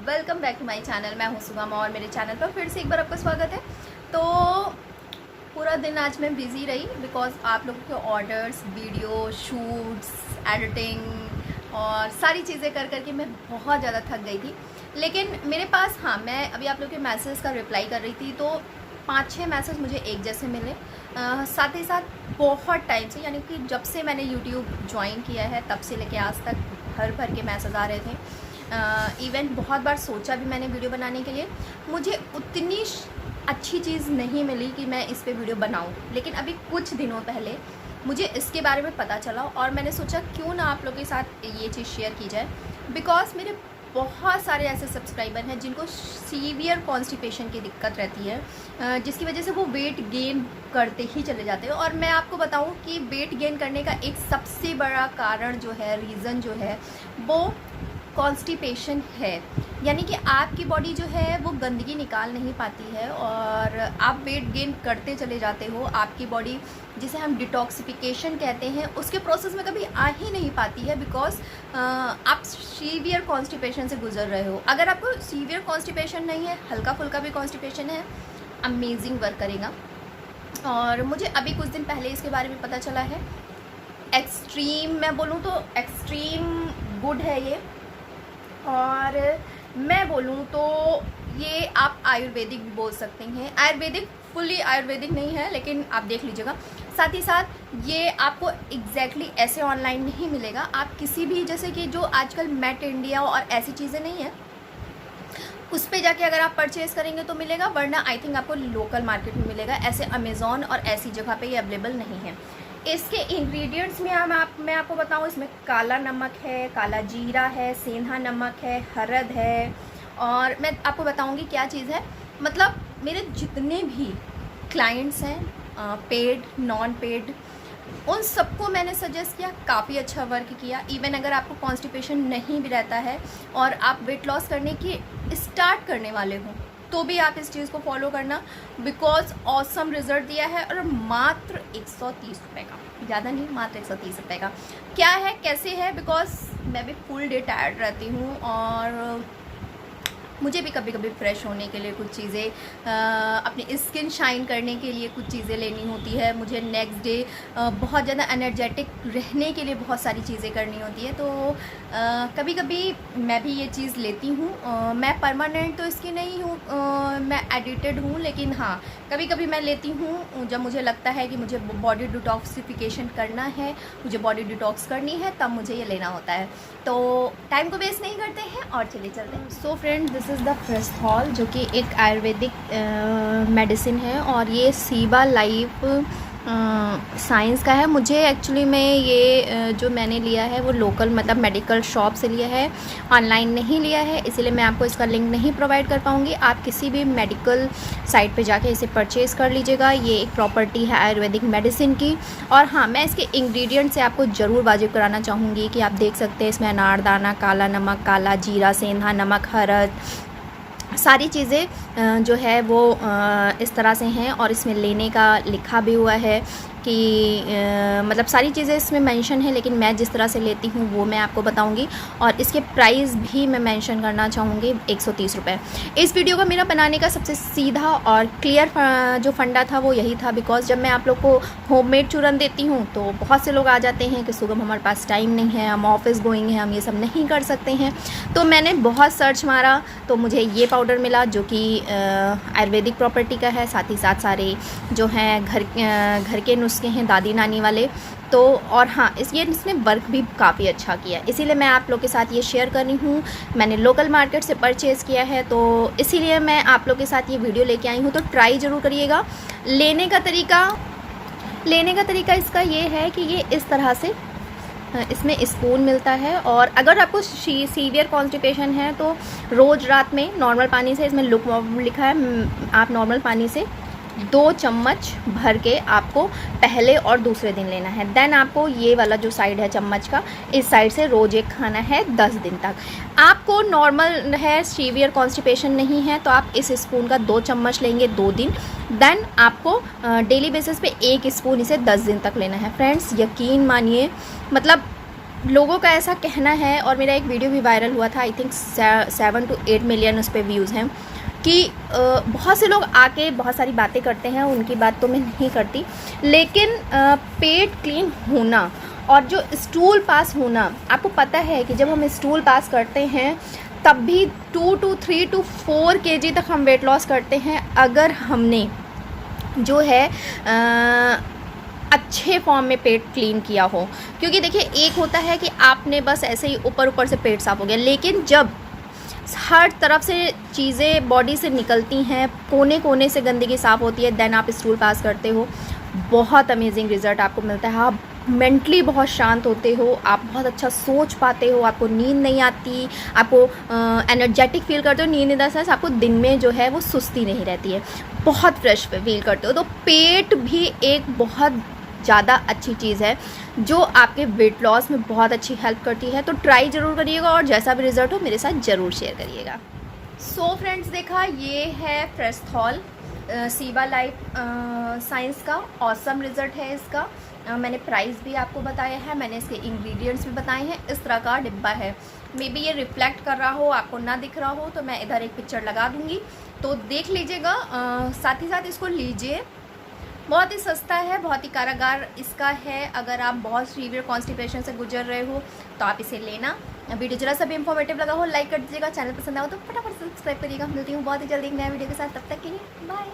Welcome back to my channel. मैं हूं सुगम और मेरे चैनल पर फिर से एक बार आपका स्वागत है। तो पूरा दिन आज मैं बिज़ी रही बिकॉज़ आप लोगों के ऑर्डर्स, वीडियो, शूट्स, एडिटिंग और सारी चीज़ें कर करके मैं बहुत ज़्यादा थक गई थी। लेकिन मेरे पास मैं अभी आप लोग के मैसेज का रिप्लाई कर रही थी तो 5-6 मैसेज मुझे एक जैसे मिले। साथ ही साथ बहुत टाइम से, यानी कि जब से मैंने यूट्यूब ज्वाइन किया है तब से लेके आज तक भर भर के मैसेज आ रहे थे। इवन बहुत बार सोचा भी मैंने वीडियो बनाने के लिए, मुझे उतनी अच्छी चीज़ नहीं मिली कि मैं इस पे वीडियो बनाऊं। लेकिन अभी कुछ दिनों पहले मुझे इसके बारे में पता चला और मैंने सोचा क्यों ना आप लोगों के साथ ये चीज़ शेयर की जाए। बिकॉज़ मेरे बहुत सारे ऐसे सब्सक्राइबर हैं जिनको सीवियर कॉन्स्टिपेशन की दिक्कत रहती है, जिसकी वजह से वो वेट गेन करते ही चले जाते हैं। और मैं आपको बताऊं कि वेट गेन करने का एक सबसे बड़ा कारण जो है, रीज़न जो है, वो कॉन्स्टिपेशन है। यानी कि आपकी बॉडी जो है वो गंदगी निकाल नहीं पाती है और आप वेट गेन करते चले जाते हो। आपकी बॉडी, जिसे हम डिटॉक्सिफिकेशन कहते हैं, उसके प्रोसेस में कभी आ ही नहीं पाती है बिकॉज आप सीवियर कॉन्स्टिपेशन से गुजर रहे हो। अगर आपको सीवियर कॉन्स्टिपेशन नहीं है, हल्का फुल्का भी कॉन्स्टिपेशन है, अमेजिंग वर्क करेगा। और मुझे अभी कुछ दिन पहले इसके बारे में पता चला है। एक्सट्रीम, मैं बोलूँ तो एक्सट्रीम गुड है ये। और मैं बोलूँ तो ये आप आयुर्वेदिक भी बोल सकते हैं। आयुर्वेदिक, फुली आयुर्वेदिक नहीं है, लेकिन आप देख लीजिएगा। साथ ही साथ ये आपको एग्जैक्टली ऐसे ऑनलाइन नहीं मिलेगा। आप किसी भी, जैसे कि जो आजकल मैट इंडिया और ऐसी चीज़ें नहीं है, उस पे जाके अगर आप परचेज़ करेंगे तो मिलेगा, वरना आई थिंक आपको लोकल मार्केट में मिलेगा। ऐसे अमेज़ॉन और ऐसी जगह पे ये अवेलेबल नहीं है। इसके इंग्रेडिएंट्स में मैं आपको बताऊं, इसमें काला नमक है, काला जीरा है, सेंधा नमक है, हरद है। और मैं आपको बताऊंगी क्या चीज़ है। मतलब मेरे जितने भी क्लाइंट्स हैं, पेड, नॉन पेड, उन सबको मैंने सजेस्ट किया, काफ़ी अच्छा वर्क किया। इवन अगर आपको कॉन्स्टिपेशन नहीं भी रहता है और आप वेट लॉस करने की स्टार्ट करने वाले हो तो भी आप इस चीज़ को फॉलो करना, बिकॉज ऑसम रिजल्ट दिया है। और मात्र 130 रुपये का, ज़्यादा नहीं, मात्र 130 रुपये का। क्या है, कैसे है, बिकॉज मैं भी फुल डे टायर्ड रहती हूँ और मुझे भी कभी कभी फ्रेश होने के लिए कुछ चीज़ें, अपनी स्किन शाइन करने के लिए कुछ चीज़ें लेनी होती है। मुझे नेक्स्ट डे बहुत ज़्यादा एनर्जेटिक रहने के लिए बहुत सारी चीज़ें करनी होती है। तो कभी कभी मैं भी ये चीज़ लेती हूँ। मैं परमानेंट तो इसकी नहीं हूँ, मैं एडिटेड हूँ, लेकिन हाँ, कभी कभी मैं लेती हूँ जब मुझे लगता है कि मुझे बॉडी डिटॉक्सिफिकेशन करना है, मुझे बॉडी डिटॉक्स करनी है, तब मुझे ये लेना होता है। तो टाइम को वेस्ट नहीं करते हैं और चलिए चलते हैं। So friend, this is the फ्रेस्थॉल, जो कि एक आयुर्वेदिक मेडिसिन है और ये सीबा लाइफ साइंस का है। मुझे एक्चुअली में ये जो मैंने लिया है वो लोकल, मतलब मेडिकल शॉप से लिया है, ऑनलाइन नहीं लिया है, इसीलिए मैं आपको इसका लिंक नहीं प्रोवाइड कर पाऊँगी। आप किसी भी मेडिकल साइट पे जाके इसे परचेज़ कर लीजिएगा। ये एक प्रॉपर्टी है आयुर्वेदिक मेडिसिन की। और हाँ, मैं इसके इंग्रेडिएंट से आपको ज़रूर वाजिब कराना चाहूँगी कि आप देख सकते हैं, इसमें अनारदाना, काला नमक, काला जीरा, सेंधा नमक, हरद, सारी चीज़ें जो है वो इस तरह से हैं। और इसमें लेने का लिखा भी हुआ है कि मतलब सारी चीज़ें इसमें मेंशन है, लेकिन मैं जिस तरह से लेती हूँ वो मैं आपको बताऊँगी। और इसके प्राइस भी मैं मेंशन करना चाहूँगी, 130 रुपये। इस वीडियो को मेरा बनाने का सबसे सीधा और क्लियर जो फंडा था वो यही था, बिकॉज जब मैं आप लोग को होममेड चूरन देती हूँ तो बहुत से लोग आ जाते हैं कि सुगम, हमारे पास टाइम नहीं है, हम ऑफिस गोइंग हैं, हम ये सब नहीं कर सकते हैं। तो मैंने बहुत सर्च मारा तो मुझे ये पाउडर मिला जो कि आयुर्वेदिक प्रॉपर्टी का है। साथ ही साथ सारे जो हैं घर के नुस्खे हैं, दादी नानी वाले। तो और हाँ, इसने वर्क भी काफ़ी अच्छा किया, इसीलिए मैं आप लोग के साथ ये शेयर कर रही हूँ। मैंने लोकल मार्केट से परचेज़ किया है तो इसीलिए मैं आप लोग के साथ ये वीडियो लेके आई हूँ। तो ट्राई ज़रूर करिएगा। लेने का तरीका इसका ये है कि ये इस तरह से इसमें स्पून मिलता है। और अगर आपको सीवियर कॉन्स्टिपेशन है तो रोज़ रात में नॉर्मल पानी से, इसमें लिखा है, आप नॉर्मल पानी से 2 चम्मच भर के आपको पहले और दूसरे दिन लेना है। देन आपको ये वाला जो साइड है चम्मच का, इस साइड से रोज़ एक खाना है 10 दिन तक। आपको नॉर्मल है, सीवियर कॉन्स्टिपेशन नहीं है, तो आप इस स्पून का 2 चम्मच लेंगे 2 दिन। देन आपको डेली बेसिस पे 1 स्पून इसे 10 दिन तक लेना है। फ्रेंड्स, यकीन मानिए, मतलब लोगों का ऐसा कहना है, और मेरा एक वीडियो भी वायरल हुआ था, आई थिंक 7 to 8 मिलियन उस पर व्यूज़ हैं, कि बहुत से लोग आके बहुत सारी बातें करते हैं, उनकी बात तो मैं नहीं करती, लेकिन पेट क्लीन होना और जो स्टूल पास होना, आपको पता है कि जब हम स्टूल पास करते हैं तब भी 2 to 3 to 4 kg तक हम वेट लॉस करते हैं, अगर हमने जो है अच्छे फॉर्म में पेट क्लीन किया हो। क्योंकि देखिए, एक होता है कि आपने बस ऐसे ही ऊपर ऊपर से पेट साफ हो गया, लेकिन जब हर तरफ से चीज़ें बॉडी से निकलती हैं, कोने कोने से गंदगी साफ़ होती है, देन आप स्टूल पास करते हो, बहुत अमेजिंग रिज़ल्ट आपको मिलता है। आप मेंटली बहुत शांत होते हो, आप बहुत अच्छा सोच पाते हो, आपको नींद नहीं आती, आपको एनर्जेटिक फील करते हो। नींद इन द सेंस आपको दिन में जो है वो सुस्ती नहीं रहती है, बहुत फ्रेश फील करते हो। तो पेट भी एक बहुत ज़्यादा अच्छी चीज़ है जो आपके वेट लॉस में बहुत अच्छी हेल्प करती है। तो ट्राई ज़रूर करिएगा और जैसा भी रिज़ल्ट हो मेरे साथ ज़रूर शेयर करिएगा। सो फ्रेंड्स, देखा, ये है फ्रेस्थॉल सीवा लाइफ साइंस का ऑसम रिज़ल्ट है इसका। मैंने प्राइस भी आपको बताया है, मैंने इसके इंग्रेडिएंट्स भी बताए हैं। इस तरह का डिब्बा है, मे बी ये रिफ्लेक्ट कर रहा हो, आपको ना दिख रहा हो तो मैं इधर एक पिक्चर लगा दूँगी, तो देख लीजिएगा। साथ ही साथ इसको लीजिए, बहुत ही सस्ता है, बहुत ही कारागार इसका है। अगर आप बहुत सीवियर कॉन्स्टिपेशन से गुजर रहे हो तो आप इसे लेना। वीडियो जरा सा भी इंफॉर्मेटिव लगा हो लाइक कर दीजिएगा, चैनल पसंद आओ तो फटाफट सब्सक्राइब करिएगा। मिलती हूँ बहुत ही जल्दी एक नया वीडियो के साथ, तब तक के लिए बाय।